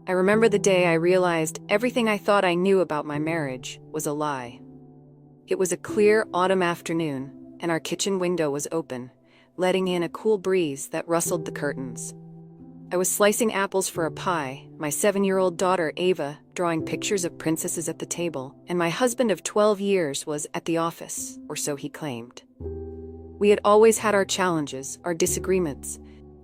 I remember the day I realized everything I thought I knew about my marriage was a lie. It was a clear autumn afternoon, and our kitchen window was open, letting in a cool breeze that rustled the curtains. I was slicing apples for a pie, my 7-year-old daughter Ava drawing pictures of princesses at the table, and my husband of 12 years was at the office, or so he claimed. We had always had our challenges, our disagreements,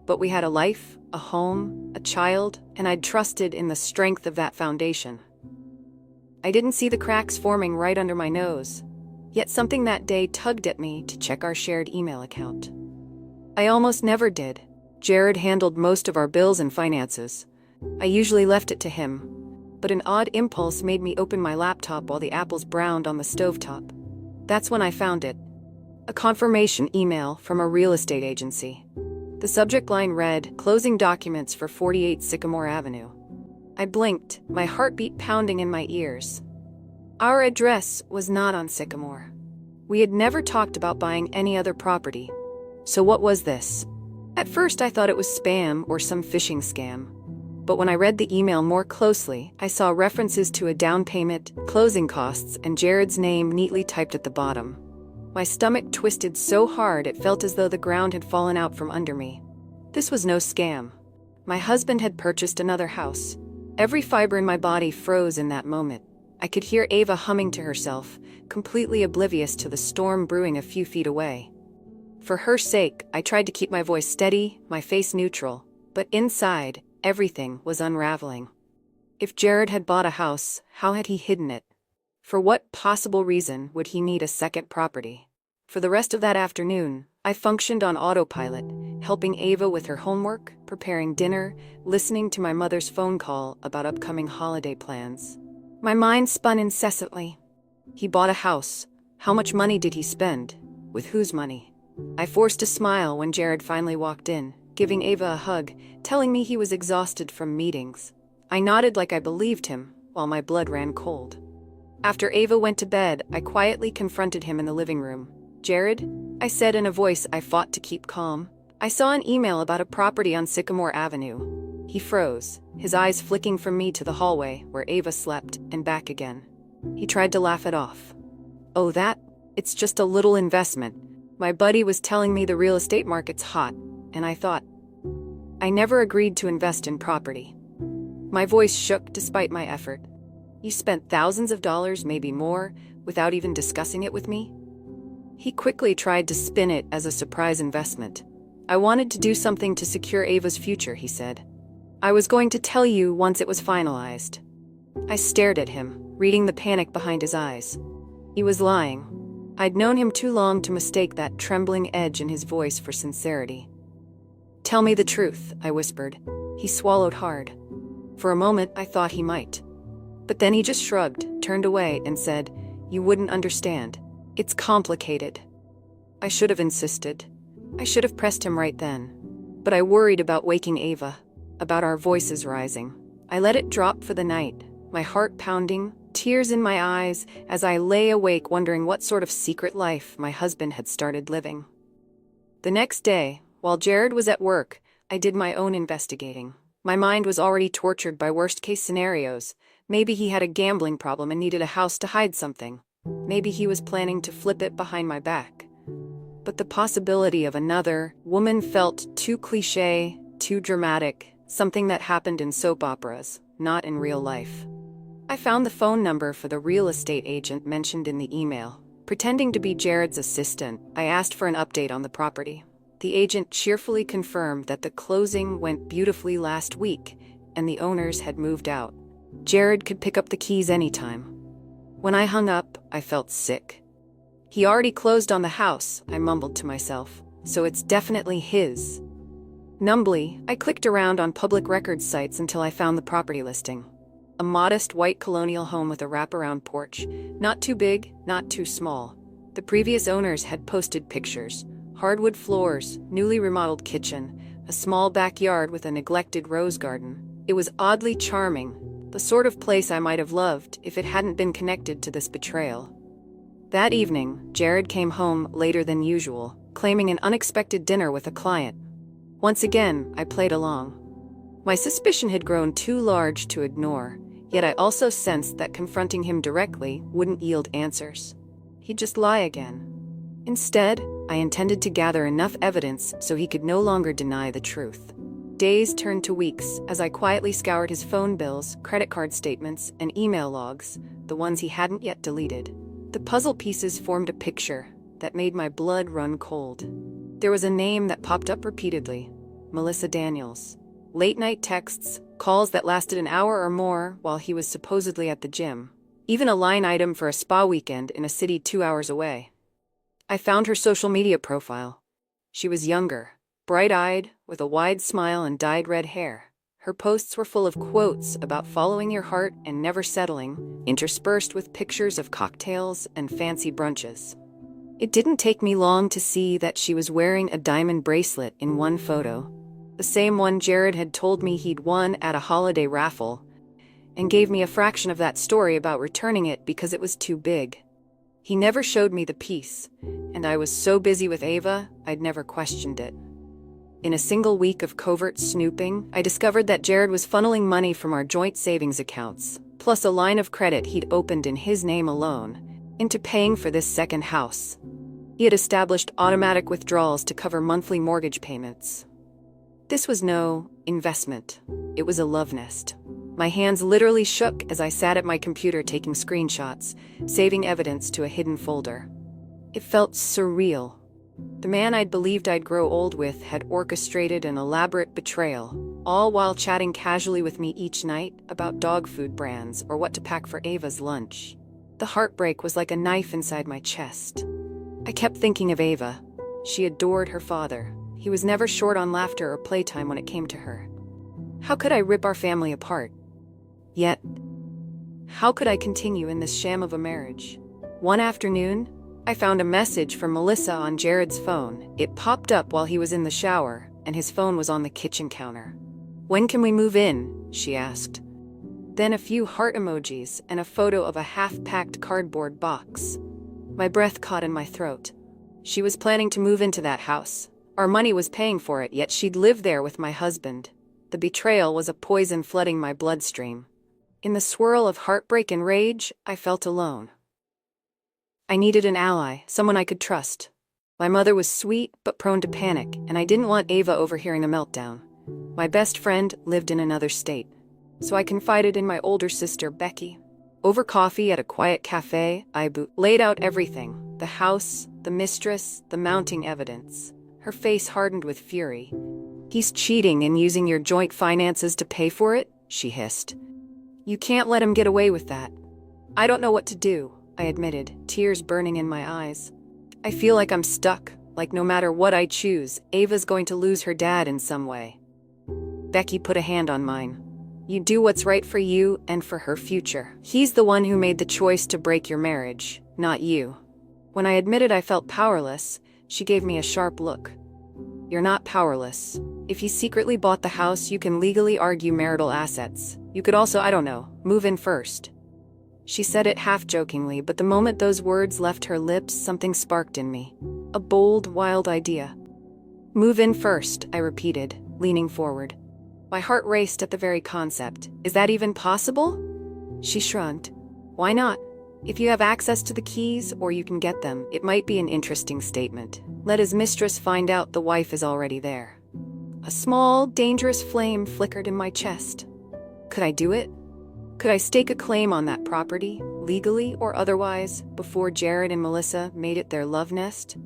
but we had a life, a home, a child, and I'd trusted in the strength of that foundation. I didn't see the cracks forming right under my nose, yet something that day tugged at me to check our shared email account. I almost never did. Jared handled most of our bills and finances. I usually left it to him, but an odd impulse made me open my laptop while the apples browned on the stovetop. That's when I found it. A confirmation email from a real estate agency. The subject line read, "Closing documents for 48 Sycamore Avenue." I blinked, my heartbeat pounding in my ears. Our address was not on Sycamore. We had never talked about buying any other property. So what was this? At first I thought it was spam or some phishing scam. But when I read the email more closely, I saw references to a down payment, closing costs, and Jared's name neatly typed at the bottom. My stomach twisted so hard it felt as though the ground had fallen out from under me. This was no scam. My husband had purchased another house. Every fiber in my body froze in that moment. I could hear Ava humming to herself, completely oblivious to the storm brewing a few feet away. For her sake, I tried to keep my voice steady, my face neutral, but inside, everything was unraveling. If Jared had bought a house, how had he hidden it? For what possible reason would he need a second property? For the rest of that afternoon, I functioned on autopilot, helping Ava with her homework, preparing dinner, listening to my mother's phone call about upcoming holiday plans. My mind spun incessantly. He bought a house. How much money did he spend? With whose money? I forced a smile when Jared finally walked in, giving Ava a hug, telling me he was exhausted from meetings. I nodded like I believed him, while my blood ran cold. After Ava went to bed, I quietly confronted him in the living room. "Jared," I said in a voice I fought to keep calm, "I saw an email about a property on Sycamore Avenue." He froze, his eyes flicking from me to the hallway where Ava slept, and back again. He tried to laugh it off. "Oh, that? It's just a little investment. My buddy was telling me the real estate market's hot, and I thought." I never agreed to invest in property. My voice shook despite my effort. "You spent thousands of dollars, maybe more, without even discussing it with me?" He quickly tried to spin it as a surprise investment. "I wanted to do something to secure Ava's future," he said. "I was going to tell you once it was finalized." I stared at him, reading the panic behind his eyes. He was lying. I'd known him too long to mistake that trembling edge in his voice for sincerity. "Tell me the truth," I whispered. He swallowed hard. For a moment, I thought he might. But then he just shrugged, turned away, and said, "You wouldn't understand. It's complicated." I should have insisted. I should have pressed him right then. But I worried about waking Ava, about our voices rising. I let it drop for the night, my heart pounding, tears in my eyes, as I lay awake wondering what sort of secret life my husband had started living. The next day, while Jared was at work, I did my own investigating. My mind was already tortured by worst-case scenarios. Maybe he had a gambling problem and needed a house to hide something. Maybe he was planning to flip it behind my back. But the possibility of another woman felt too cliché, too dramatic, something that happened in soap operas, not in real life. I found the phone number for the real estate agent mentioned in the email. Pretending to be Jared's assistant, I asked for an update on the property. The agent cheerfully confirmed that the closing went beautifully last week, and the owners had moved out. Jared could pick up the keys anytime. When I hung up, I felt sick. "He already closed on the house," I mumbled to myself, "so it's definitely his." Numbly, I clicked around on public records sites until I found the property listing. A modest white colonial home with a wraparound porch, not too big, not too small. The previous owners had posted pictures: hardwood floors, newly remodeled kitchen, a small backyard with a neglected rose garden. It was oddly charming, the sort of place I might have loved if it hadn't been connected to this betrayal. That evening, Jared came home later than usual, claiming an unexpected dinner with a client. Once again, I played along. My suspicion had grown too large to ignore, yet I also sensed that confronting him directly wouldn't yield answers. He'd just lie again. Instead, I intended to gather enough evidence so he could no longer deny the truth. Days turned to weeks as I quietly scoured his phone bills, credit card statements, and email logs, the ones he hadn't yet deleted. The puzzle pieces formed a picture that made my blood run cold. There was a name that popped up repeatedly: Melissa Daniels. Late-night texts, calls that lasted an hour or more while he was supposedly at the gym. Even a line item for a spa weekend in a city 2 hours away. I found her social media profile. She was younger, bright-eyed, with a wide smile and dyed red hair. Her posts were full of quotes about following your heart and never settling, interspersed with pictures of cocktails and fancy brunches. It didn't take me long to see that she was wearing a diamond bracelet in one photo, the same one Jared had told me he'd won at a holiday raffle, and gave me a fraction of that story about returning it because it was too big. He never showed me the piece, and I was so busy with Ava, I'd never questioned it. In a single week of covert snooping, I discovered that Jared was funneling money from our joint savings accounts, plus a line of credit he'd opened in his name alone, into paying for this second house. He had established automatic withdrawals to cover monthly mortgage payments. This was no investment. It was a love nest. My hands literally shook as I sat at my computer taking screenshots, saving evidence to a hidden folder. It felt surreal. The man I'd believed I'd grow old with had orchestrated an elaborate betrayal, all while chatting casually with me each night about dog food brands or what to pack for Ava's lunch. The heartbreak was like a knife inside my chest. I kept thinking of Ava. She adored her father. He was never short on laughter or playtime when it came to her. How could I rip our family apart? Yet, how could I continue in this sham of a marriage? One afternoon, I found a message from Melissa on Jared's phone. It popped up while he was in the shower, and his phone was on the kitchen counter. "When can we move in?" she asked. Then a few heart emojis and a photo of a half-packed cardboard box. My breath caught in my throat. She was planning to move into that house. Our money was paying for it, yet she'd live there with my husband. The betrayal was a poison flooding my bloodstream. In the swirl of heartbreak and rage, I felt alone. I needed an ally, someone I could trust. My mother was sweet but prone to panic, and I didn't want Ava overhearing a meltdown. My best friend lived in another state, so I confided in my older sister, Becky. Over coffee at a quiet cafe, I laid out everything: the house, the mistress, the mounting evidence. Her face hardened with fury. "He's cheating and using your joint finances to pay for it," she hissed. "You can't let him get away with that." "I don't know what to do," I admitted, tears burning in my eyes. "I feel like I'm stuck, like no matter what I choose, Ava's going to lose her dad in some way." Becky put a hand on mine. "You do what's right for you and for her future. He's the one who made the choice to break your marriage, not you." When I admitted I felt powerless, she gave me a sharp look. "You're not powerless. If he secretly bought the house, you can legally argue marital assets. You could also, move in first." She said it half-jokingly, but the moment those words left her lips, something sparked in me. A bold, wild idea. "Move in first," I repeated, leaning forward. My heart raced at the very concept. "Is that even possible?" She shrugged. "Why not? If you have access to the keys, or you can get them, it might be an interesting statement. Let his mistress find out the wife is already there." A small, dangerous flame flickered in my chest. Could I do it? Could I stake a claim on that property, legally or otherwise, before Jared and Melissa made it their love nest?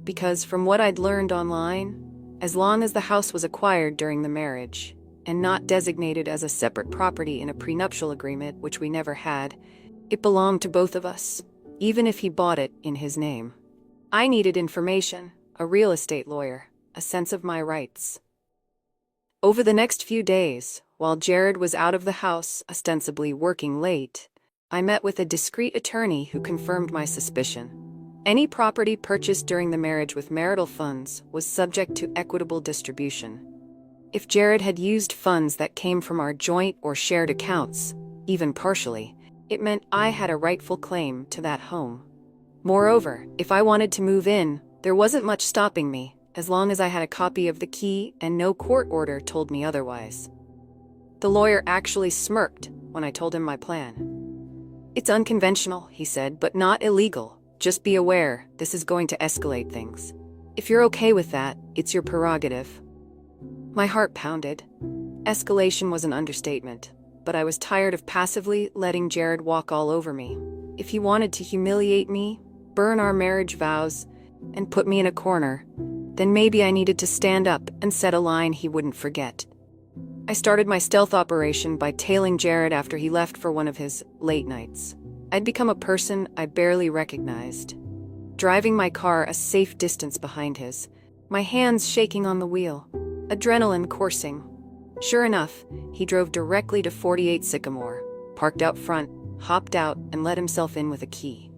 Because from what I'd learned online, as long as the house was acquired during the marriage, and not designated as a separate property in a prenuptial agreement, which we never had, it belonged to both of us, even if he bought it in his name. I needed information, a real estate lawyer, a sense of my rights. Over the next few days, while Jared was out of the house, ostensibly working late, I met with a discreet attorney who confirmed my suspicion. Any property purchased during the marriage with marital funds was subject to equitable distribution. If Jared had used funds that came from our joint or shared accounts, even partially, it meant I had a rightful claim to that home. Moreover, if I wanted to move in, there wasn't much stopping me, as long as I had a copy of the key and no court order told me otherwise. The lawyer actually smirked when I told him my plan. "It's unconventional," he said, "but not illegal. Just be aware, this is going to escalate things. If you're okay with that, it's your prerogative." My heart pounded. Escalation was an understatement, but I was tired of passively letting Jared walk all over me. If he wanted to humiliate me, burn our marriage vows, and put me in a corner, then maybe I needed to stand up and set a line he wouldn't forget. I started my stealth operation by tailing Jared after he left for one of his late nights. I'd become a person I barely recognized, driving my car a safe distance behind his, my hands shaking on the wheel, adrenaline coursing. Sure enough, he drove directly to 48 Sycamore, parked out front, hopped out, and let himself in with a key.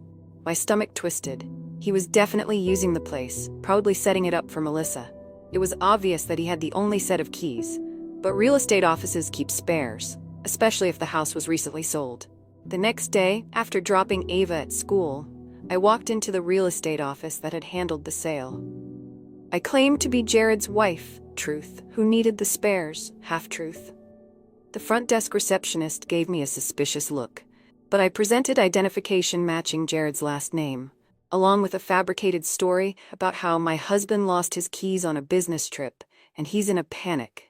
My stomach twisted. He was definitely using the place, probably setting it up for Melissa. It was obvious that he had the only set of keys, but real estate offices keep spares, especially if the house was recently sold. The next day, after dropping Ava at school, I walked into the real estate office that had handled the sale. I claimed to be Jared's wife, truth, who needed the spares, half-truth. The front desk receptionist gave me a suspicious look, but I presented identification matching Jared's last name, along with a fabricated story about how my husband lost his keys on a business trip, and he's in a panic.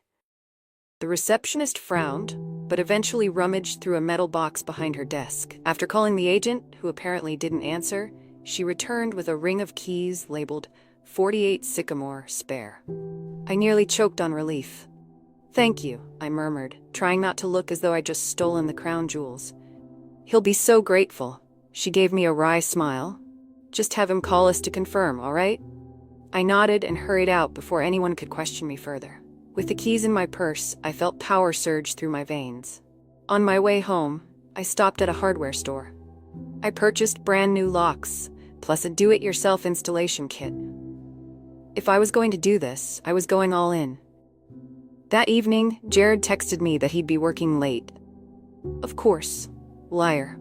The receptionist frowned, but eventually rummaged through a metal box behind her desk. After calling the agent, who apparently didn't answer, she returned with a ring of keys labeled 48 Sycamore Spare. I nearly choked on relief. "Thank you," I murmured, trying not to look as though I'd just stolen the crown jewels. "He'll be so grateful." She gave me a wry smile. "Just have him call us to confirm, all right?" I nodded and hurried out before anyone could question me further. With the keys in my purse, I felt power surge through my veins. On my way home, I stopped at a hardware store. I purchased brand new locks, plus a do-it-yourself installation kit. If I was going to do this, I was going all in. That evening, Jared texted me that he'd be working late. Of course. Liar.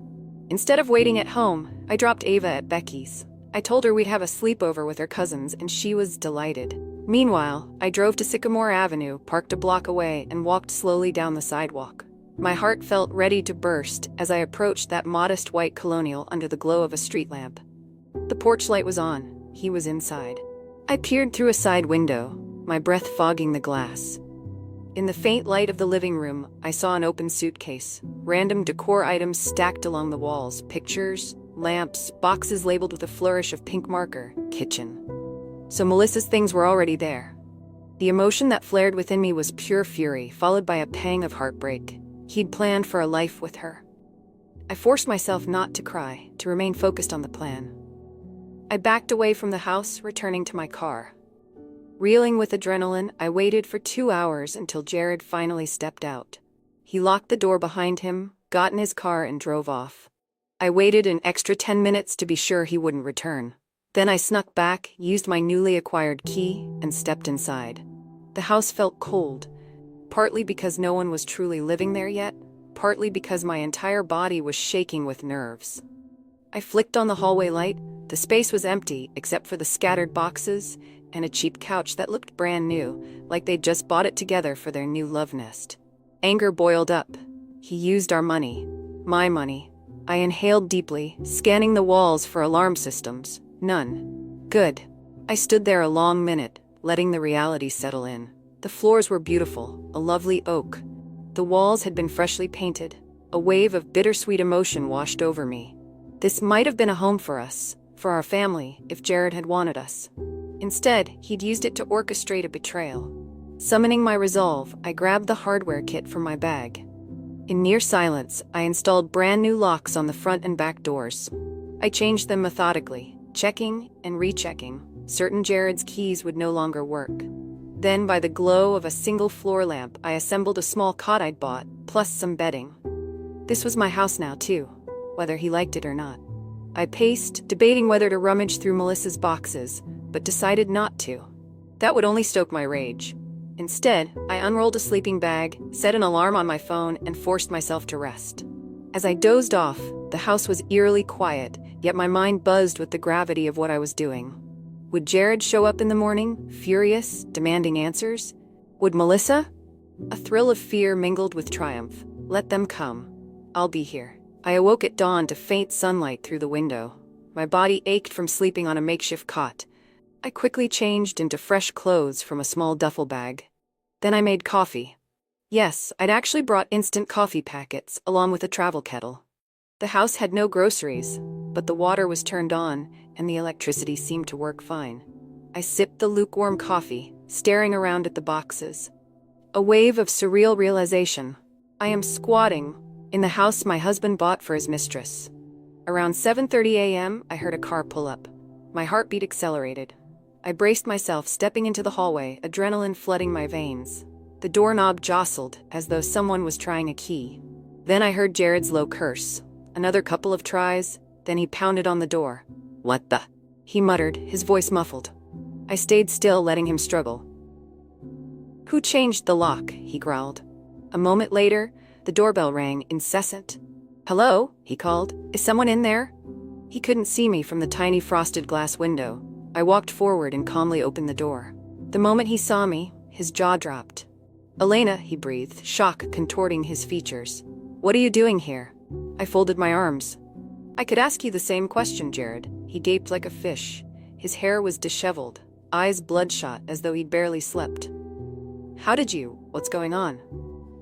Instead of waiting at home, I dropped Ava at Becky's. I told her we'd have a sleepover with her cousins, and she was delighted. Meanwhile, I drove to Sycamore Avenue, parked a block away, and walked slowly down the sidewalk. My heart felt ready to burst as I approached that modest white colonial under the glow of a street lamp. The porch light was on. He was inside. I peered through a side window, my breath fogging the glass. In the faint light of the living room, I saw an open suitcase, random decor items stacked along the walls, pictures, lamps, boxes labeled with a flourish of pink marker, kitchen. So Melissa's things were already there. The emotion that flared within me was pure fury, followed by a pang of heartbreak. He'd planned for a life with her. I forced myself not to cry, to remain focused on the plan. I backed away from the house, returning to my car. Reeling with adrenaline, I waited for 2 hours until Jared finally stepped out. He locked the door behind him, got in his car, and drove off. I waited an extra 10 minutes to be sure he wouldn't return. Then I snuck back, used my newly acquired key, and stepped inside. The house felt cold, partly because no one was truly living there yet, partly because my entire body was shaking with nerves. I flicked on the hallway light. The space was empty, except for the scattered boxes and a cheap couch that looked brand new, like they'd just bought it together for their new love nest. Anger boiled up. He used our money. My money. I inhaled deeply, scanning the walls for alarm systems. None. Good. I stood there a long minute, letting the reality settle in. The floors were beautiful, a lovely oak. The walls had been freshly painted. A wave of bittersweet emotion washed over me. This might have been a home for us, for our family, if Jared had wanted us. Instead, he'd used it to orchestrate a betrayal. Summoning my resolve, I grabbed the hardware kit from my bag. In near silence, I installed brand new locks on the front and back doors. I changed them methodically, checking and rechecking. Certain Jared's keys would no longer work. Then, by the glow of a single floor lamp, I assembled a small cot I'd bought, plus some bedding. This was my house now, too, whether he liked it or not. I paced, debating whether to rummage through Melissa's boxes, but decided not to. That would only stoke my rage. Instead, I unrolled a sleeping bag, set an alarm on my phone, and forced myself to rest. As I dozed off, the house was eerily quiet, yet my mind buzzed with the gravity of what I was doing. Would Jared show up in the morning, furious, demanding answers? Would Melissa? A thrill of fear mingled with triumph. Let them come. I'll be here. I awoke at dawn to faint sunlight through the window. My body ached from sleeping on a makeshift cot. I quickly changed into fresh clothes from a small duffel bag. Then I made coffee. Yes, I'd actually brought instant coffee packets along with a travel kettle. The house had no groceries, but the water was turned on and the electricity seemed to work fine. I sipped the lukewarm coffee, staring around at the boxes. A wave of surreal realization. I am squatting in the house my husband bought for his mistress. Around 7:30 a.m., I heard a car pull up. My heartbeat accelerated. I braced myself, stepping into the hallway, adrenaline flooding my veins. The doorknob jostled, as though someone was trying a key. Then I heard Jared's low curse. Another couple of tries, then he pounded on the door. "What the?" he muttered, his voice muffled. I stayed still, letting him struggle. "Who changed the lock?" he growled. A moment later, the doorbell rang, incessant. "Hello?" he called. "Is someone in there?" He couldn't see me from the tiny frosted glass window. I walked forward and calmly opened the door. The moment he saw me, his jaw dropped. "Elena," he breathed, shock contorting his features. "What are you doing here?" I folded my arms. "I could ask you the same question, Jared." He gaped like a fish. His hair was disheveled, eyes bloodshot as though he'd barely slept. "How did you? What's going on?"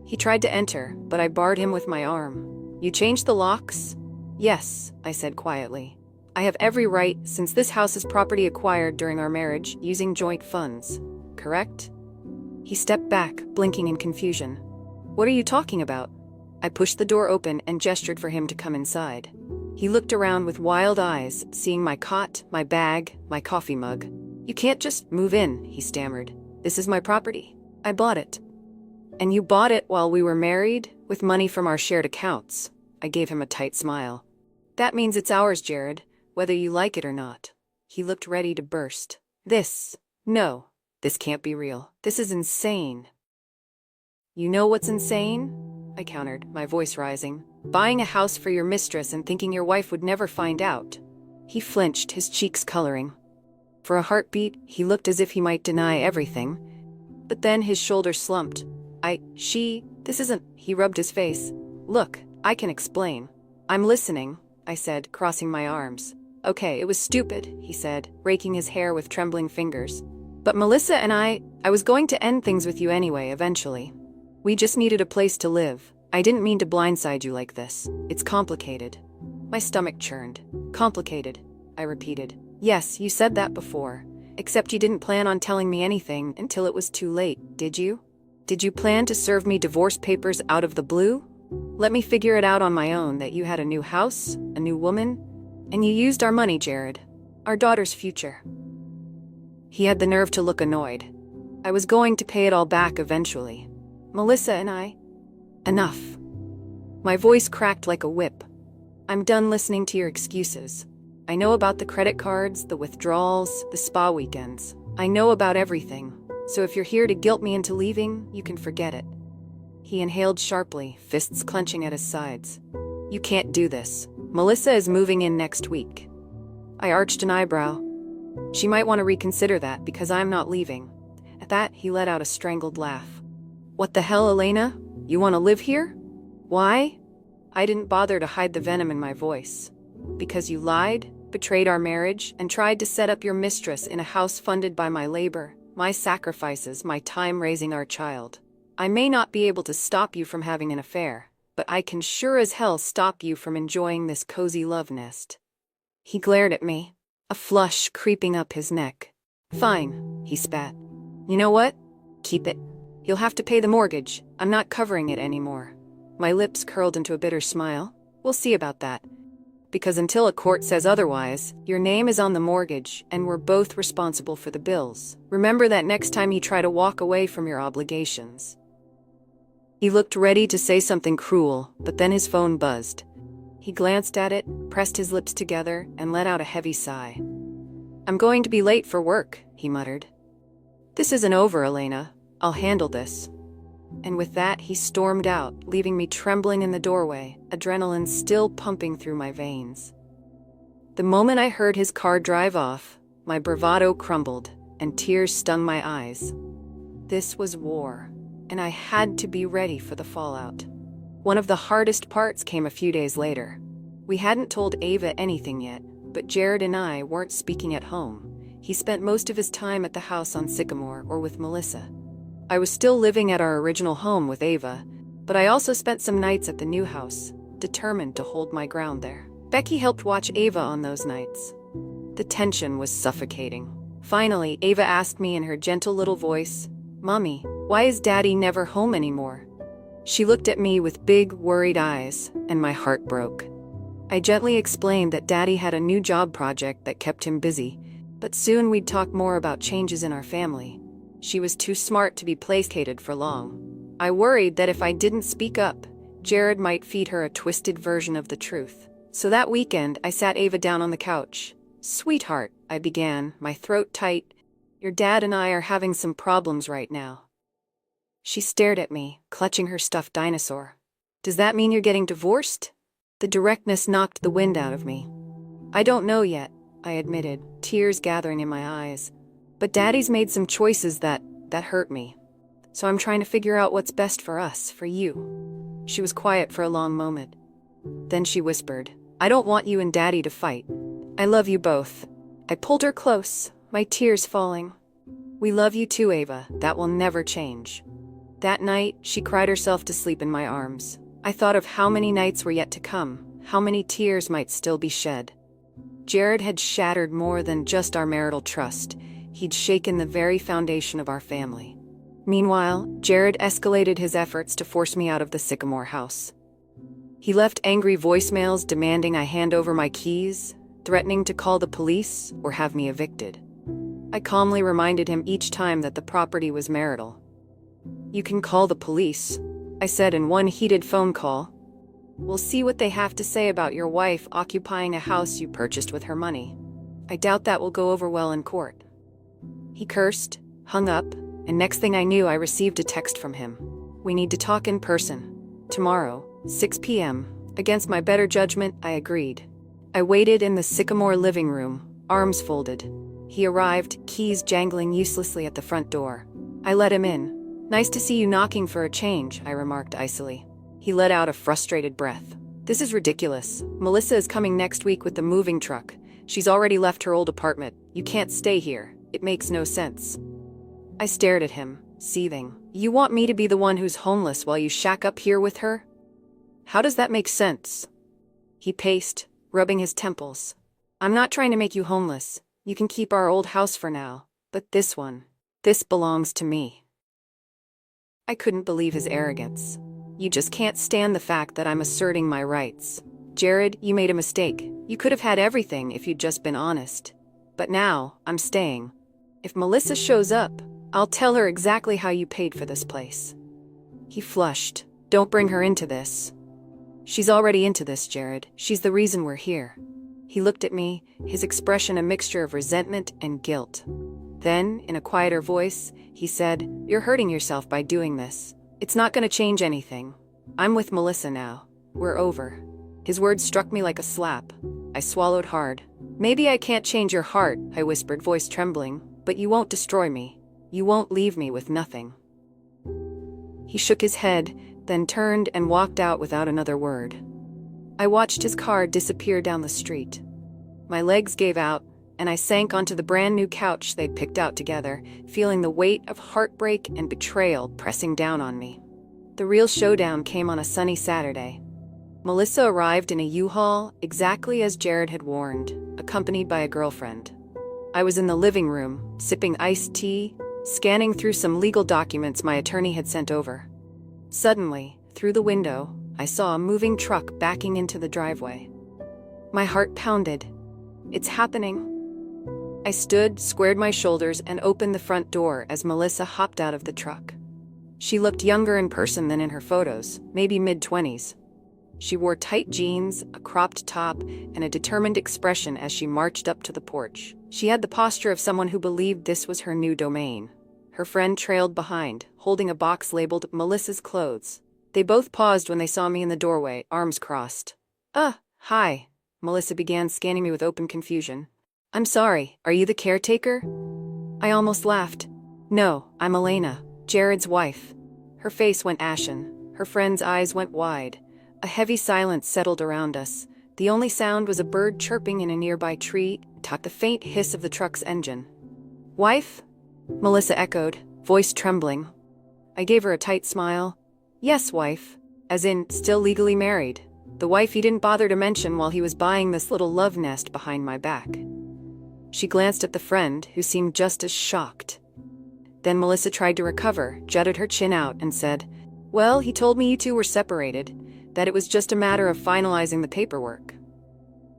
He tried to enter, but I barred him with my arm. "You changed the locks?" "Yes," I said quietly. "I have every right, since this house is property acquired during our marriage using joint funds. Correct?" He stepped back, blinking in confusion. "What are you talking about?" I pushed the door open and gestured for him to come inside. He looked around with wild eyes, seeing my cot, my bag, my coffee mug. "You can't just move in," he stammered. "This is my property. I bought it." "And you bought it while we were married, with money from our shared accounts." I gave him a tight smile. "That means it's ours, Jared, whether you like it or not." He looked ready to burst. No, this can't be real. This is insane." "You know what's insane?" I countered, my voice rising. "Buying a house for your mistress and thinking your wife would never find out." He flinched, his cheeks coloring. For a heartbeat, he looked as if he might deny everything. But then his shoulders slumped. This isn't," he rubbed his face. "Look, I can explain." "I'm listening," I said, crossing my arms. "Okay, it was stupid," he said, raking his hair with trembling fingers. "But Melissa and I was going to end things with you anyway, eventually. We just needed a place to live. I didn't mean to blindside you like this. It's complicated." My stomach churned. "Complicated," I repeated. "Yes, you said that before. Except you didn't plan on telling me anything until it was too late, did you? Did you plan to serve me divorce papers out of the blue? Let me figure it out on my own that you had a new house, a new woman, and you used our money, Jared. Our daughter's future." He had the nerve to look annoyed. "I was going to pay it all back eventually. Melissa and I..." "Enough." My voice cracked like a whip. "I'm done listening to your excuses. I know about the credit cards, the withdrawals, the spa weekends. I know about everything. So if you're here to guilt me into leaving, you can forget it." He inhaled sharply, fists clenching at his sides. "You can't do this. Melissa is moving in next week." I arched an eyebrow. "She might want to reconsider that because I'm not leaving." At that, he let out a strangled laugh. "What the hell, Elena? You want to live here? Why?" I didn't bother to hide the venom in my voice. "Because you lied, betrayed our marriage, and tried to set up your mistress in a house funded by my labor, my sacrifices, my time raising our child. I may not be able to stop you from having an affair, but I can sure as hell stop you from enjoying this cozy love nest." He glared at me, a flush creeping up his neck. "Fine," he spat. "You know what? Keep it. You'll have to pay the mortgage. I'm not covering it anymore." My lips curled into a bitter smile. "We'll see about that. Because until a court says otherwise, your name is on the mortgage, and we're both responsible for the bills. Remember that next time you try to walk away from your obligations." He looked ready to say something cruel, but then his phone buzzed. He glanced at it, pressed his lips together, and let out a heavy sigh. "I'm going to be late for work," he muttered. "This isn't over, Elena. I'll handle this." And with that, he stormed out, leaving me trembling in the doorway, adrenaline still pumping through my veins. The moment I heard his car drive off, my bravado crumbled, and tears stung my eyes. This was war. and I had to be ready for the fallout. One of the hardest parts came a few days later. We hadn't told Ava anything yet, but Jared and I weren't speaking at home. He spent most of his time at the house on Sycamore or with Melissa. I was still living at our original home with Ava, but I also spent some nights at the new house, determined to hold my ground there. Becky helped watch Ava on those nights. The tension was suffocating. Finally, Ava asked me in her gentle little voice, "Mommy, why is Daddy never home anymore?" She looked at me with big, worried eyes, and my heart broke. I gently explained that Daddy had a new job project that kept him busy, but soon we'd talk more about changes in our family. She was too smart to be placated for long. I worried that if I didn't speak up, Jared might feed her a twisted version of the truth. So that weekend, I sat Ava down on the couch. "Sweetheart," I began, my throat tight, "your dad and I are having some problems right now." She stared at me, clutching her stuffed dinosaur. "Does that mean you're getting divorced?" The directness knocked the wind out of me. "I don't know yet," I admitted, tears gathering in my eyes. "But Daddy's made some choices that hurt me. So I'm trying to figure out what's best for us, for you." She was quiet for a long moment. Then she whispered, "I don't want you and Daddy to fight. I love you both." I pulled her close, my tears falling. "We love you too, Ava. That will never change." That night, she cried herself to sleep in my arms. I thought of how many nights were yet to come, how many tears might still be shed. Jared had shattered more than just our marital trust. He'd shaken the very foundation of our family. Meanwhile, Jared escalated his efforts to force me out of the Sycamore house. He left angry voicemails demanding I hand over my keys, threatening to call the police or have me evicted. I calmly reminded him each time that the property was marital. "You can call the police," I said in one heated phone call. "We'll see what they have to say about your wife occupying a house you purchased with her money. I doubt that will go over well in court." He cursed, hung up, and next thing I knew I received a text from him. "We need to talk in person. Tomorrow, 6 p.m. Against my better judgment, I agreed. I waited in the Sycamore living room, arms folded. He arrived, keys jangling uselessly at the front door. I let him in. "Nice to see you knocking for a change," I remarked icily. He let out a frustrated breath. "This is ridiculous. Melissa is coming next week with the moving truck. She's already left her old apartment. You can't stay here. It makes no sense." I stared at him, seething. "You want me to be the one who's homeless while you shack up here with her? How does that make sense?" He paced, rubbing his temples. "I'm not trying to make you homeless. You can keep our old house for now. But this belongs to me." I couldn't believe his arrogance. "You just can't stand the fact that I'm asserting my rights. Jared, you made a mistake. You could have had everything if you'd just been honest. But now, I'm staying. If Melissa shows up, I'll tell her exactly how you paid for this place." He flushed. "Don't bring her into this." "She's already into this, Jared. She's the reason we're here." He looked at me, his expression a mixture of resentment and guilt. Then, in a quieter voice, he said, "You're hurting yourself by doing this. It's not going to change anything. I'm with Melissa now. We're over." His words struck me like a slap. I swallowed hard. "Maybe I can't change your heart," I whispered, voice trembling, "but you won't destroy me. You won't leave me with nothing." He shook his head, then turned and walked out without another word. I watched his car disappear down the street. My legs gave out, and I sank onto the brand new couch they'd picked out together, feeling the weight of heartbreak and betrayal pressing down on me. The real showdown came on a sunny Saturday. Melissa arrived in a U-Haul, exactly as Jared had warned, accompanied by a girlfriend. I was in the living room, sipping iced tea, scanning through some legal documents my attorney had sent over. Suddenly, through the window, I saw a moving truck backing into the driveway. My heart pounded. "It's happening." I stood, squared my shoulders, and opened the front door as Melissa hopped out of the truck. She looked younger in person than in her photos, maybe mid-20s. She wore tight jeans, a cropped top, and a determined expression as she marched up to the porch. She had the posture of someone who believed this was her new domain. Her friend trailed behind, holding a box labeled Melissa's Clothes. They both paused when they saw me in the doorway, arms crossed. Hi," Melissa began, scanning me with open confusion. "I'm sorry, are you the caretaker?" I almost laughed. "No, I'm Elena, Jared's wife." Her face went ashen. Her friend's eyes went wide. A heavy silence settled around us. The only sound was a bird chirping in a nearby tree, the faint hiss of the truck's engine. "Wife?" Melissa echoed, voice trembling. I gave her a tight smile. "Yes, wife. As in, still legally married. The wife he didn't bother to mention while he was buying this little love nest behind my back." She glanced at the friend, who seemed just as shocked. Then Melissa tried to recover, jutted her chin out, and said, "Well, he told me you two were separated, that it was just a matter of finalizing the paperwork."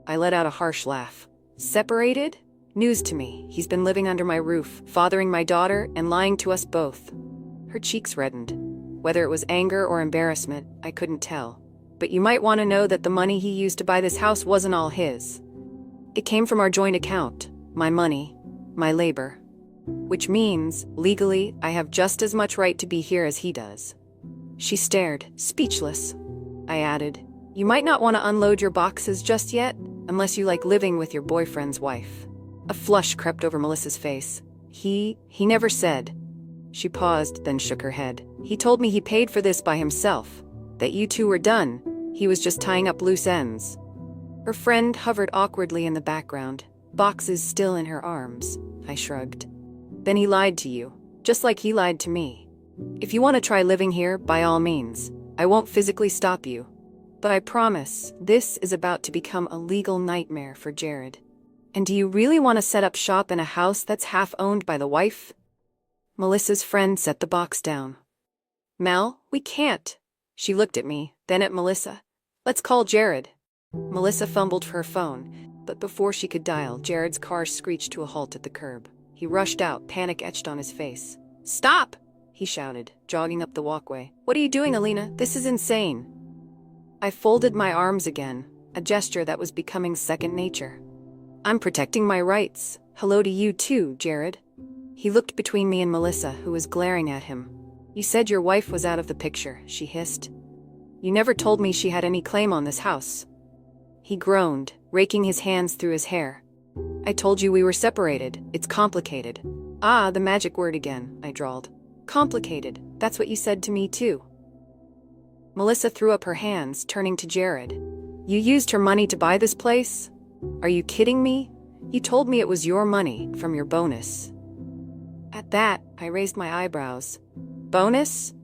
I let out a harsh laugh. "Separated? News to me. He's been living under my roof, fathering my daughter, and lying to us both." Her cheeks reddened. Whether it was anger or embarrassment, I couldn't tell. "But you might want to know that the money he used to buy this house wasn't all his. It came from our joint account, my money, my labor. Which means, legally, I have just as much right to be here as he does." She stared, speechless. I added, "You might not want to unload your boxes just yet, unless you like living with your boyfriend's wife." A flush crept over Melissa's face. He never said." She paused, then shook her head. "He told me he paid for this by himself, that you two were done. He was just tying up loose ends." Her friend hovered awkwardly in the background, boxes still in her arms. I shrugged. "Then he lied to you, just like he lied to me. If you want to try living here, by all means. I won't physically stop you. But I promise, this is about to become a legal nightmare for Jared. And do you really want to set up shop in a house that's half owned by the wife?" Melissa's friend set the box down. "Mel, we can't." She looked at me, then at Melissa. "Let's call Jared." Melissa fumbled for her phone, but before she could dial, Jared's car screeched to a halt at the curb. He rushed out, panic etched on his face. "Stop!" he shouted, jogging up the walkway. "What are you doing, Alina? This is insane." I folded my arms again, a gesture that was becoming second nature. "I'm protecting my rights. Hello to you too, Jared." He looked between me and Melissa, who was glaring at him. "You said your wife was out of the picture," she hissed. "You never told me she had any claim on this house." He groaned, raking his hands through his hair. "I told you we were separated. It's complicated." "Ah, the magic word again," I drawled. "Complicated. That's what you said to me too." Melissa threw up her hands, turning to Jared. "You used her money to buy this place? Are you kidding me? You told me it was your money, from your bonus." At that, I raised my eyebrows. "Bonus?"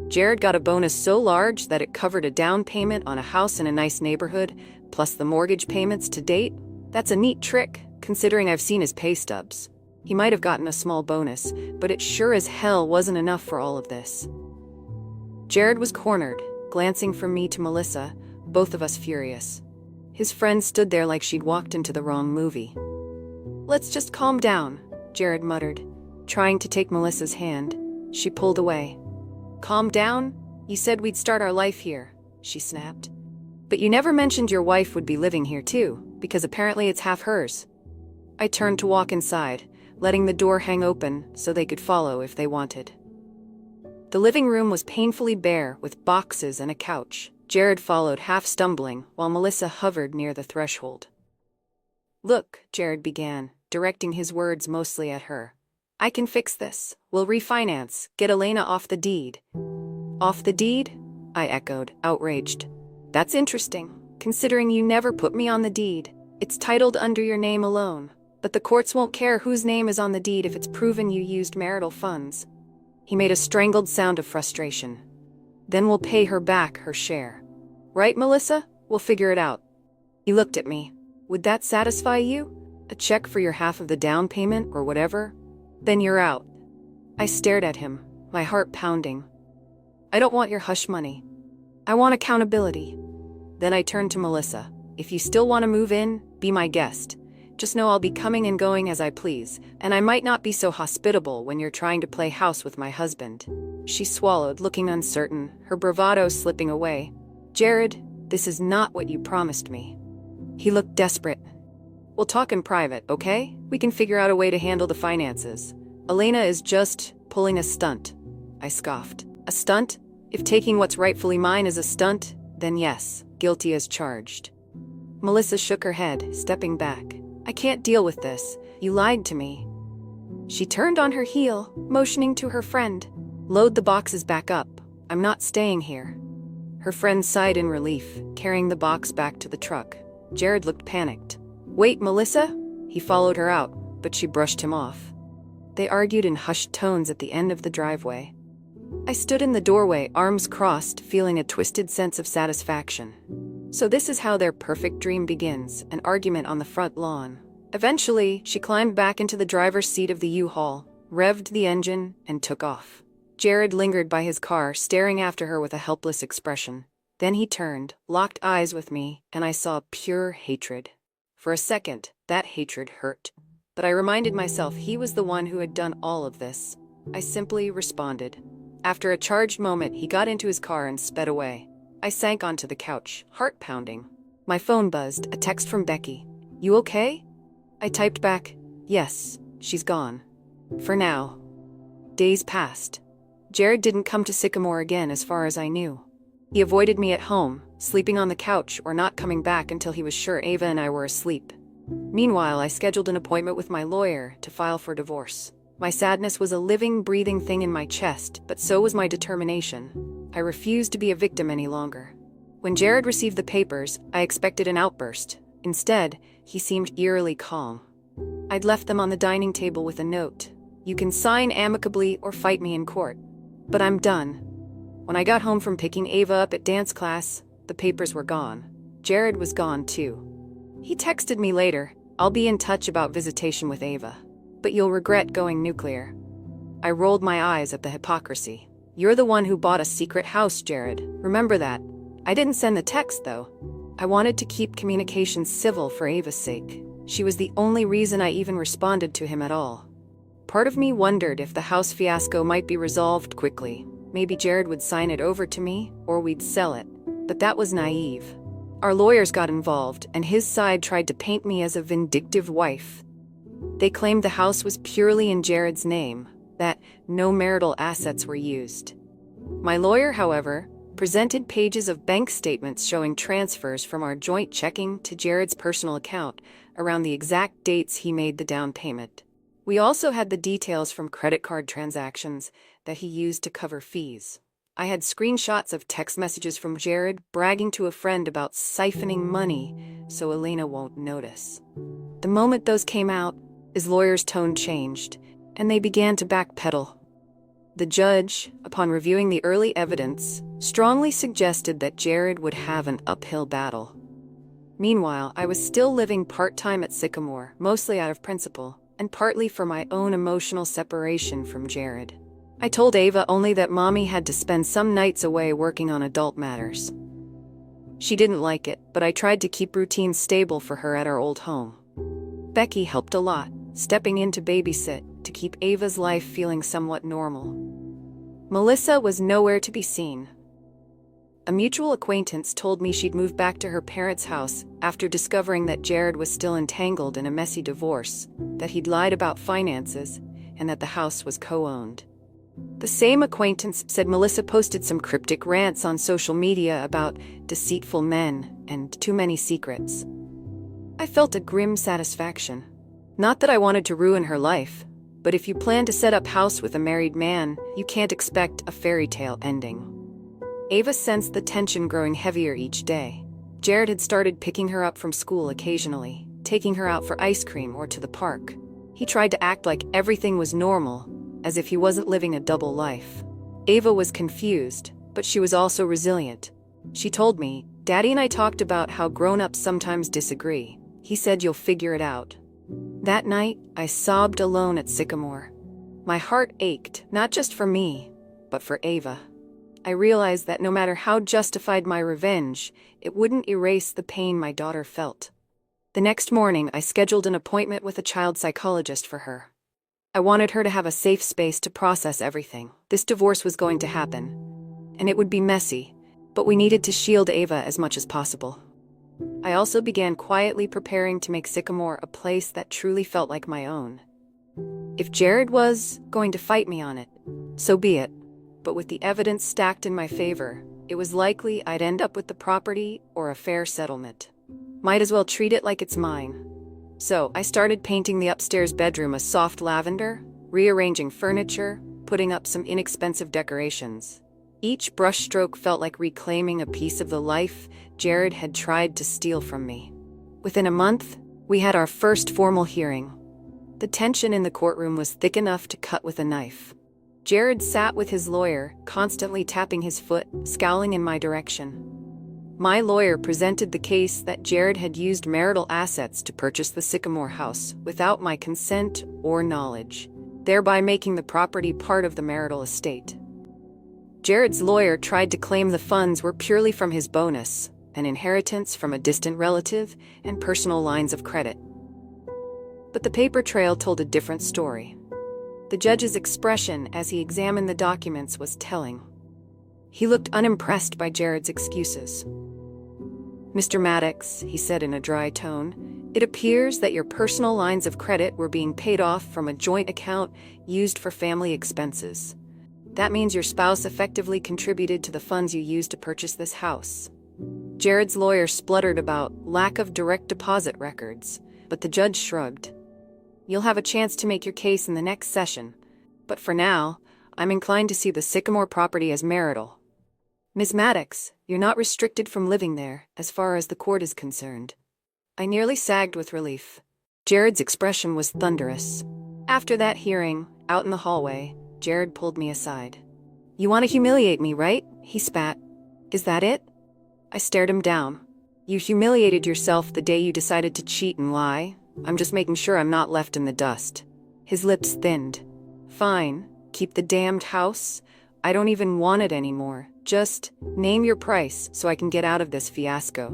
Jared got a bonus so large that it covered a down payment on a house in a nice neighborhood, plus the mortgage payments to date? That's a neat trick, considering I've seen his pay stubs. He might have gotten a small bonus, but it sure as hell wasn't enough for all of this. Jared was cornered, glancing from me to Melissa, both of us furious. His friend stood there like she'd walked into the wrong movie. "Let's just calm down," Jared muttered, trying to take Melissa's hand. She pulled away. "Calm down? You said we'd start our life here," she snapped. "But you never mentioned your wife would be living here too, because apparently it's half hers." I turned to walk inside, letting the door hang open so they could follow if they wanted. The living room was painfully bare, with boxes and a couch. Jared followed, half stumbling, while Melissa hovered near the threshold. "Look," Jared began, directing his words mostly at her. "I can fix this. We'll refinance, get Elena off the deed." "Off the deed?" I echoed, outraged. "That's interesting, considering you never put me on the deed. It's titled under your name alone, but the courts won't care whose name is on the deed if it's proven you used marital funds." He made a strangled sound of frustration. "Then we'll pay her back her share. Right, Melissa? We'll figure it out." He looked at me. "Would that satisfy you? A check for your half of the down payment or whatever? Then you're out." I stared at him, my heart pounding. "I don't want your hush money. I want accountability." Then I turned to Melissa. "If you still want to move in, be my guest. Just know I'll be coming and going as I please, and I might not be so hospitable when you're trying to play house with my husband." She swallowed, looking uncertain, her bravado slipping away. "Jared, this is not what you promised me." He looked desperate. "We'll talk in private, okay? We can figure out a way to handle the finances. Elena is just pulling a stunt." I scoffed. "A stunt? If taking what's rightfully mine is a stunt, then yes, guilty as charged." Melissa shook her head, stepping back. "I can't deal with this. You lied to me." She turned on her heel, motioning to her friend. "Load the boxes back up. I'm not staying here." Her friend sighed in relief, carrying the box back to the truck. Jared looked panicked. "Wait, Melissa?" He followed her out, but she brushed him off. They argued in hushed tones at the end of the driveway. I stood in the doorway, arms crossed, feeling a twisted sense of satisfaction. So this is how their perfect dream begins, an argument on the front lawn. Eventually, she climbed back into the driver's seat of the U-Haul, revved the engine, and took off. Jared lingered by his car, staring after her with a helpless expression. Then he turned, locked eyes with me, and I saw pure hatred. For a second, that hatred hurt. But I reminded myself he was the one who had done all of this. I simply responded. After a charged moment, he got into his car and sped away. I sank onto the couch, heart pounding. My phone buzzed, a text from Becky. "You okay?" I typed back, "Yes, she's gone. For now." Days passed. Jared didn't come to Sycamore again as far as I knew. He avoided me at home, sleeping on the couch or not coming back until he was sure Ava and I were asleep. Meanwhile, I scheduled an appointment with my lawyer to file for divorce. My sadness was a living, breathing thing in my chest, but so was my determination. I refused to be a victim any longer. When Jared received the papers, I expected an outburst. Instead, he seemed eerily calm. I'd left them on the dining table with a note. "You can sign amicably or fight me in court. But I'm done." When I got home from picking Ava up at dance class, the papers were gone. Jared was gone too. He texted me later, "I'll be in touch about visitation with Ava. But you'll regret going nuclear." I rolled my eyes at the hypocrisy. "You're the one who bought a secret house, Jared. Remember that." I didn't send the text, though. I wanted to keep communications civil for Ava's sake. She was the only reason I even responded to him at all. Part of me wondered if the house fiasco might be resolved quickly. Maybe Jared would sign it over to me, or we'd sell it. But that was naive. Our lawyers got involved, and his side tried to paint me as a vindictive wife. They claimed the house was purely in Jared's name, that no marital assets were used. My lawyer, however, presented pages of bank statements showing transfers from our joint checking to Jared's personal account around the exact dates he made the down payment. We also had the details from credit card transactions that he used to cover fees. I had screenshots of text messages from Jared bragging to a friend about siphoning money so Elena won't notice. The moment those came out, his lawyer's tone changed, and they began to backpedal. The judge, upon reviewing the early evidence, strongly suggested that Jared would have an uphill battle. Meanwhile, I was still living part-time at Sycamore, mostly out of principle, and partly for my own emotional separation from Jared. I told Ava only that Mommy had to spend some nights away working on adult matters. She didn't like it, but I tried to keep routines stable for her at our old home. Becky helped a lot, stepping in to babysit to keep Ava's life feeling somewhat normal. Melissa was nowhere to be seen. A mutual acquaintance told me she'd moved back to her parents' house after discovering that Jared was still entangled in a messy divorce, that he'd lied about finances, and that the house was co-owned. The same acquaintance said Melissa posted some cryptic rants on social media about deceitful men and too many secrets. I felt a grim satisfaction. Not that I wanted to ruin her life, but if you plan to set up house with a married man, you can't expect a fairy tale ending. Ava sensed the tension growing heavier each day. Jared had started picking her up from school occasionally, taking her out for ice cream or to the park. He tried to act like everything was normal, as if he wasn't living a double life. Ava was confused, but she was also resilient. She told me, "Daddy and I talked about how grown-ups sometimes disagree. He said you'll figure it out." That night, I sobbed alone at Sycamore. My heart ached, not just for me, but for Ava. I realized that no matter how justified my revenge, it wouldn't erase the pain my daughter felt. The next morning, I scheduled an appointment with a child psychologist for her. I wanted her to have a safe space to process everything. This divorce was going to happen, and it would be messy, but we needed to shield Ava as much as possible. I also began quietly preparing to make Sycamore a place that truly felt like my own. If Jared was going to fight me on it, so be it. But with the evidence stacked in my favor, it was likely I'd end up with the property or a fair settlement. Might as well treat it like it's mine. So I started painting the upstairs bedroom a soft lavender, rearranging furniture, putting up some inexpensive decorations. Each brushstroke felt like reclaiming a piece of the life Jared had tried to steal from me. Within a month, we had our first formal hearing. The tension in the courtroom was thick enough to cut with a knife. Jared sat with his lawyer, constantly tapping his foot, scowling in my direction. My lawyer presented the case that Jared had used marital assets to purchase the Sycamore house without my consent or knowledge, thereby making the property part of the marital estate. Jared's lawyer tried to claim the funds were purely from his bonus, an inheritance from a distant relative, and personal lines of credit. But the paper trail told a different story. The judge's expression as he examined the documents was telling. He looked unimpressed by Jared's excuses. "Mr. Maddox," he said in a dry tone, "it appears that your personal lines of credit were being paid off from a joint account used for family expenses. That means your spouse effectively contributed to the funds you used to purchase this house." Jared's lawyer spluttered about lack of direct deposit records, but the judge shrugged. "You'll have a chance to make your case in the next session, but for now, I'm inclined to see the Sycamore property as marital. Ms. Maddox, you're not restricted from living there, as far as the court is concerned." I nearly sagged with relief. Jared's expression was thunderous. After that hearing, out in the hallway, Jared pulled me aside. "You want to humiliate me, right?" he spat. "Is that it?" I stared him down. "You humiliated yourself the day you decided to cheat and lie. I'm just making sure I'm not left in the dust." His lips thinned. "Fine, keep the damned house. I don't even want it anymore. Just name your price so I can get out of this fiasco."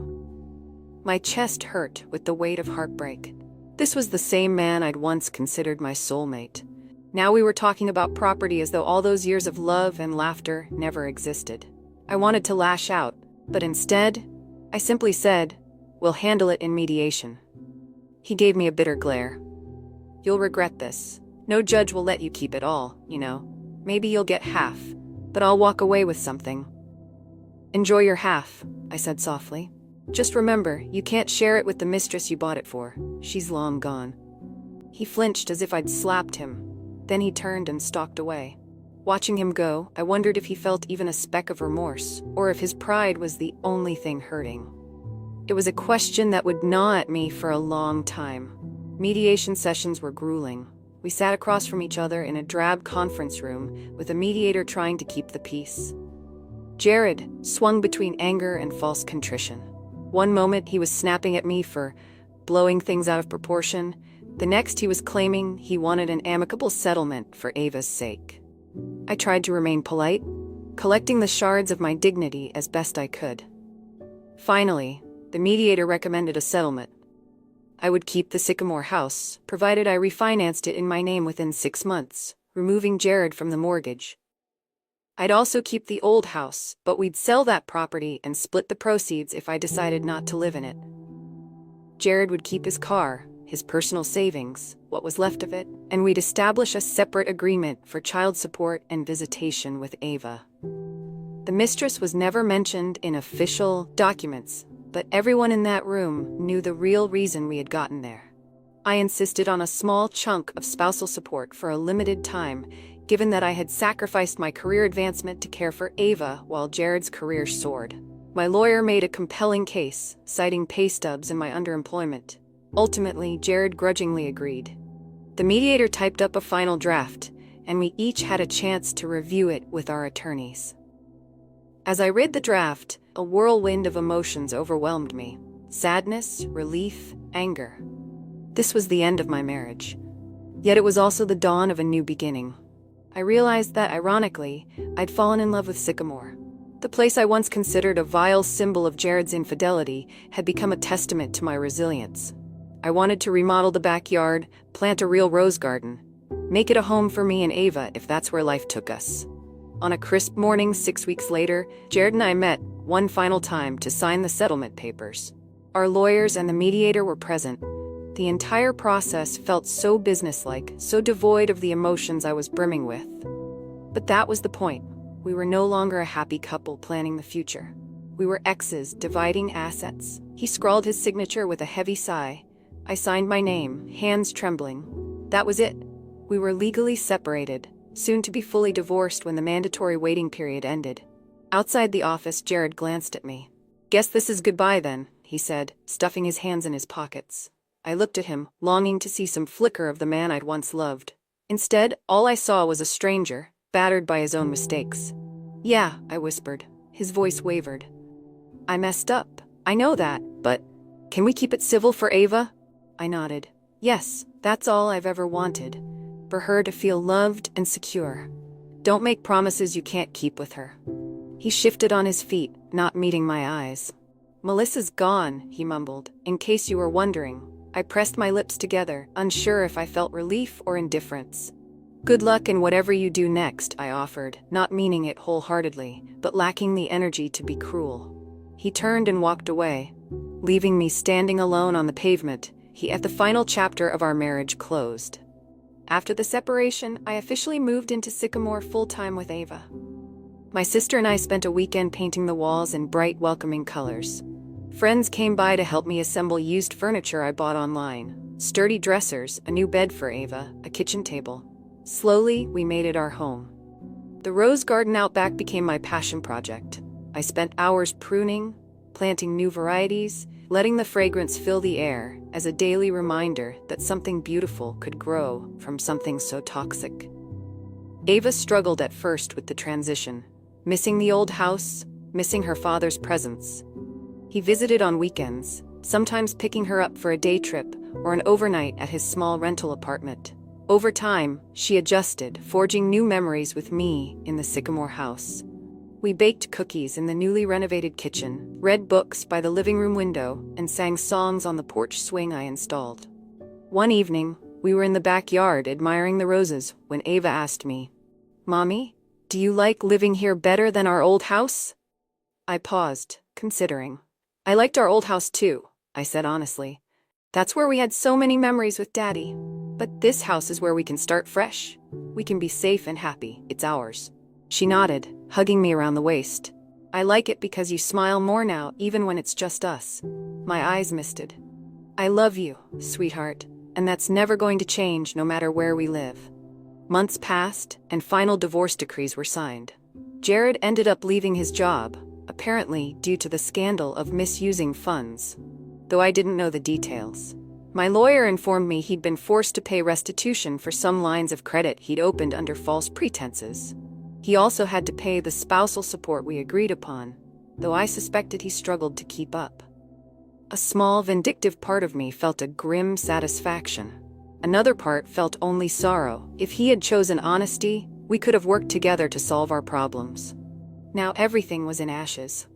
My chest hurt with the weight of heartbreak. This was the same man I'd once considered my soulmate. Now we were talking about property as though all those years of love and laughter never existed. I wanted to lash out, but instead, I simply said, "We'll handle it in mediation." He gave me a bitter glare. "You'll regret this. No judge will let you keep it all, you know. Maybe you'll get half, but I'll walk away with something." "Enjoy your half," I said softly. "Just remember, you can't share it with the mistress you bought it for. She's long gone." He flinched as if I'd slapped him. Then he turned and stalked away. Watching him go, I wondered if he felt even a speck of remorse, or if his pride was the only thing hurting. It was a question that would gnaw at me for a long time. Mediation sessions were grueling. We sat across from each other in a drab conference room, with a mediator trying to keep the peace. Jared swung between anger and false contrition. One moment he was snapping at me for blowing things out of proportion. The next he was claiming he wanted an amicable settlement for Ava's sake. I tried to remain polite, collecting the shards of my dignity as best I could. Finally, the mediator recommended a settlement. I would keep the Sycamore house, provided I refinanced it in my name within 6 months, removing Jared from the mortgage. I'd also keep the old house, but we'd sell that property and split the proceeds if I decided not to live in it. Jared would keep his car, his personal savings, what was left of it, and we'd establish a separate agreement for child support and visitation with Ava. The mistress was never mentioned in official documents, but everyone in that room knew the real reason we had gotten there. I insisted on a small chunk of spousal support for a limited time, given that I had sacrificed my career advancement to care for Ava while Jared's career soared. My lawyer made a compelling case, citing pay stubs and my underemployment. Ultimately, Jared grudgingly agreed. The mediator typed up a final draft, and we each had a chance to review it with our attorneys. As I read the draft, a whirlwind of emotions overwhelmed me. Sadness, relief, anger. This was the end of my marriage. Yet it was also the dawn of a new beginning. I realized that, ironically, I'd fallen in love with Sycamore. The place I once considered a vile symbol of Jared's infidelity had become a testament to my resilience. I wanted to remodel the backyard, plant a real rose garden, make it a home for me and Ava if that's where life took us. On a crisp morning 6 weeks later, Jared and I met one final time to sign the settlement papers. Our lawyers and the mediator were present. The entire process felt so businesslike, so devoid of the emotions I was brimming with. But that was the point. We were no longer a happy couple planning the future. We were exes dividing assets. He scrawled his signature with a heavy sigh. I signed my name, hands trembling. That was it. We were legally separated, soon to be fully divorced when the mandatory waiting period ended. Outside the office, Jared glanced at me. "Guess this is goodbye then," he said, stuffing his hands in his pockets. I looked at him, longing to see some flicker of the man I'd once loved. Instead, all I saw was a stranger, battered by his own mistakes. "Yeah," I whispered. His voice wavered. "I messed up. I know that, but can we keep it civil for Ava?" I nodded. "Yes, that's all I've ever wanted. For her to feel loved and secure. Don't make promises you can't keep with her." He shifted on his feet, not meeting my eyes. "Melissa's gone," he mumbled, "in case you were wondering." I pressed my lips together, unsure if I felt relief or indifference. "Good luck in whatever you do next," I offered, not meaning it wholeheartedly, but lacking the energy to be cruel. He turned and walked away, leaving me standing alone on the pavement. At the final chapter of our marriage closed. After the separation, I officially moved into Sycamore full-time with Ava. My sister and I spent a weekend painting the walls in bright, welcoming colors. Friends came by to help me assemble used furniture I bought online. Sturdy dressers, a new bed for Ava, a kitchen table. Slowly, we made it our home. The rose garden out back became my passion project. I spent hours pruning, planting new varieties, letting the fragrance fill the air as a daily reminder that something beautiful could grow from something so toxic. Ava struggled at first with the transition, missing the old house, missing her father's presence. He visited on weekends, sometimes picking her up for a day trip or an overnight at his small rental apartment. Over time, she adjusted, forging new memories with me in the Sycamore house. We baked cookies in the newly renovated kitchen, read books by the living room window, and sang songs on the porch swing I installed. One evening, we were in the backyard admiring the roses when Ava asked me, "Mommy, do you like living here better than our old house?" I paused, considering. "I liked our old house too," I said honestly. "That's where we had so many memories with Daddy. But this house is where we can start fresh. We can be safe and happy. It's ours." She nodded, hugging me around the waist. "I like it because you smile more now, even when it's just us." My eyes misted. "I love you, sweetheart, and that's never going to change no matter where we live." Months passed, and final divorce decrees were signed. Jared ended up leaving his job, apparently due to the scandal of misusing funds, though I didn't know the details. My lawyer informed me he'd been forced to pay restitution for some lines of credit he'd opened under false pretenses. He also had to pay the spousal support we agreed upon, though I suspected he struggled to keep up. A small, vindictive part of me felt a grim satisfaction. Another part felt only sorrow. If he had chosen honesty, we could have worked together to solve our problems. Now everything was in ashes.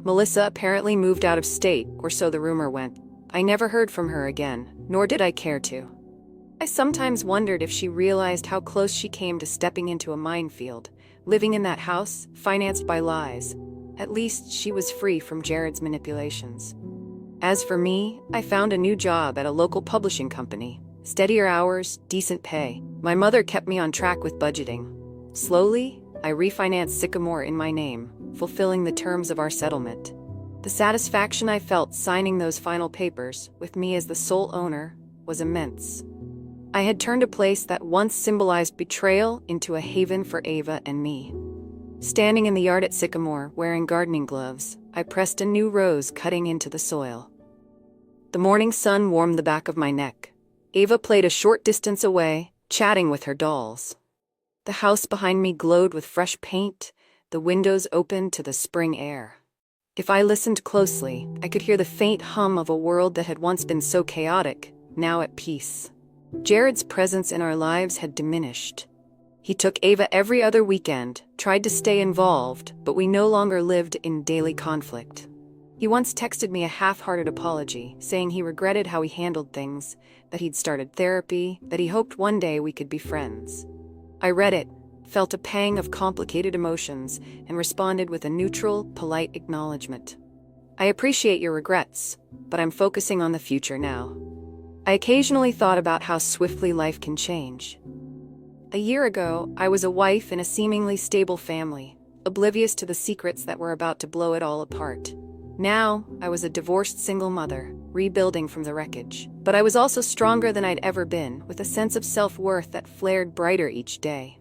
Melissa apparently moved out of state, or so the rumor went. I never heard from her again, nor did I care to. I sometimes wondered if she realized how close she came to stepping into a minefield, living in that house, financed by lies. At least she was free from Jared's manipulations. As for me, I found a new job at a local publishing company. Steadier hours, decent pay. My mother kept me on track with budgeting. Slowly, I refinanced Sycamore in my name, fulfilling the terms of our settlement. The satisfaction I felt signing those final papers, with me as the sole owner, was immense. I had turned a place that once symbolized betrayal into a haven for Ava and me. Standing in the yard at Sycamore, wearing gardening gloves, I pressed a new rose cutting into the soil. The morning sun warmed the back of my neck. Ava played a short distance away, chatting with her dolls. The house behind me glowed with fresh paint, the windows open to the spring air. If I listened closely, I could hear the faint hum of a world that had once been so chaotic, now at peace. Jared's presence in our lives had diminished. He took Ava every other weekend, tried to stay involved, but we no longer lived in daily conflict. He once texted me a half-hearted apology, saying he regretted how he handled things, that he'd started therapy, that he hoped one day we could be friends. I read it, felt a pang of complicated emotions, and responded with a neutral, polite acknowledgement. "I appreciate your regrets, but I'm focusing on the future now." I occasionally thought about how swiftly life can change. A year ago, I was a wife in a seemingly stable family, oblivious to the secrets that were about to blow it all apart. Now, I was a divorced single mother, rebuilding from the wreckage. But I was also stronger than I'd ever been, with a sense of self-worth that flared brighter each day.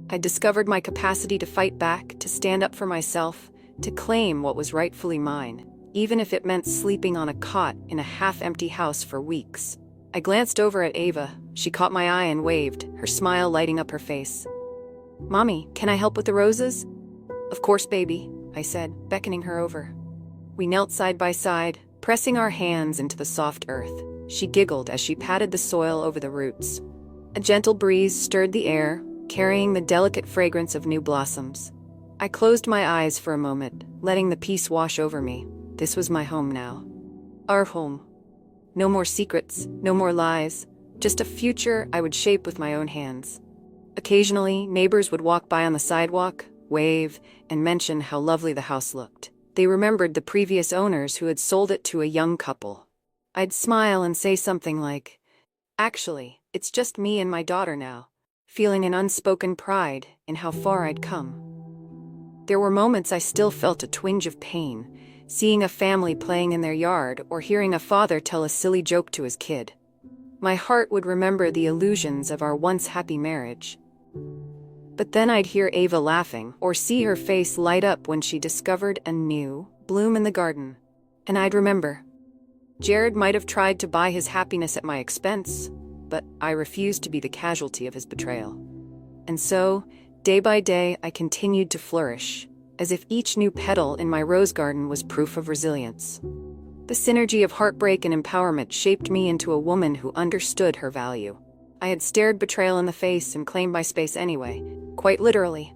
I discovered my capacity to fight back, to stand up for myself, to claim what was rightfully mine, even if it meant sleeping on a cot in a half-empty house for weeks. I glanced over at Ava. She caught my eye and waved, her smile lighting up her face. "Mommy, can I help with the roses?" "Of course, baby," I said, beckoning her over. We knelt side by side, pressing our hands into the soft earth. She giggled as she patted the soil over the roots. A gentle breeze stirred the air, carrying the delicate fragrance of new blossoms. I closed my eyes for a moment, letting the peace wash over me. This was my home now. Our home. No more secrets, no more lies, just a future I would shape with my own hands. Occasionally, neighbors would walk by on the sidewalk, wave, and mention how lovely the house looked. They remembered the previous owners who had sold it to a young couple. I'd smile and say something like, "Actually, it's just me and my daughter now," feeling an unspoken pride in how far I'd come. There were moments I still felt a twinge of pain, seeing a family playing in their yard or hearing a father tell a silly joke to his kid. My heart would remember the illusions of our once happy marriage. But then I'd hear Ava laughing or see her face light up when she discovered a new bloom in the garden. And I'd remember. Jared might have tried to buy his happiness at my expense, but I refused to be the casualty of his betrayal. And so, day by day, I continued to flourish, as if each new petal in my rose garden was proof of resilience. The synergy of heartbreak and empowerment shaped me into a woman who understood her value. I had stared betrayal in the face and claimed my space anyway, quite literally.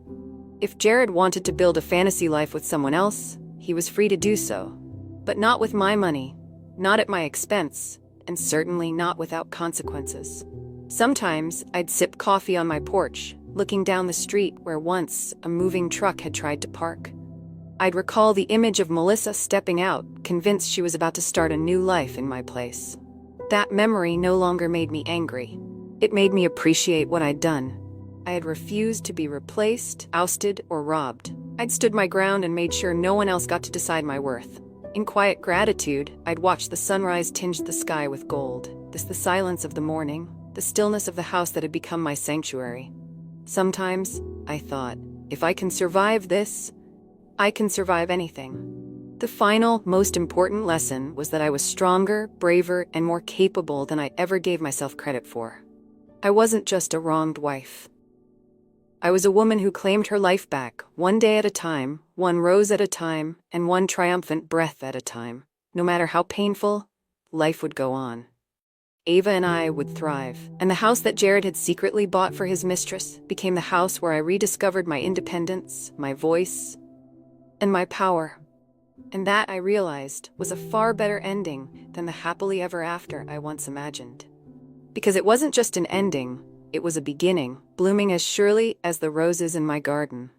If Jared wanted to build a fantasy life with someone else, he was free to do so. But not with my money, not at my expense, and certainly not without consequences. Sometimes I'd sip coffee on my porch, looking down the street where once a moving truck had tried to park. I'd recall the image of Melissa stepping out, convinced she was about to start a new life in my place. That memory no longer made me angry. It made me appreciate what I'd done. I had refused to be replaced, ousted, or robbed. I'd stood my ground and made sure no one else got to decide my worth. In quiet gratitude, I'd watch the sunrise tinge the sky with gold. The silence of the morning, the stillness of the house that had become my sanctuary. Sometimes, I thought, if I can survive this, I can survive anything. The final, most important lesson was that I was stronger, braver, and more capable than I ever gave myself credit for. I wasn't just a wronged wife. I was a woman who claimed her life back, one day at a time, one rose at a time, and one triumphant breath at a time. No matter how painful, life would go on. Ava and I would thrive, and the house that Jared had secretly bought for his mistress became the house where I rediscovered my independence, my voice, and my power. And that, I realized, was a far better ending than the happily ever after I once imagined. Because it wasn't just an ending, it was a beginning, blooming as surely as the roses in my garden.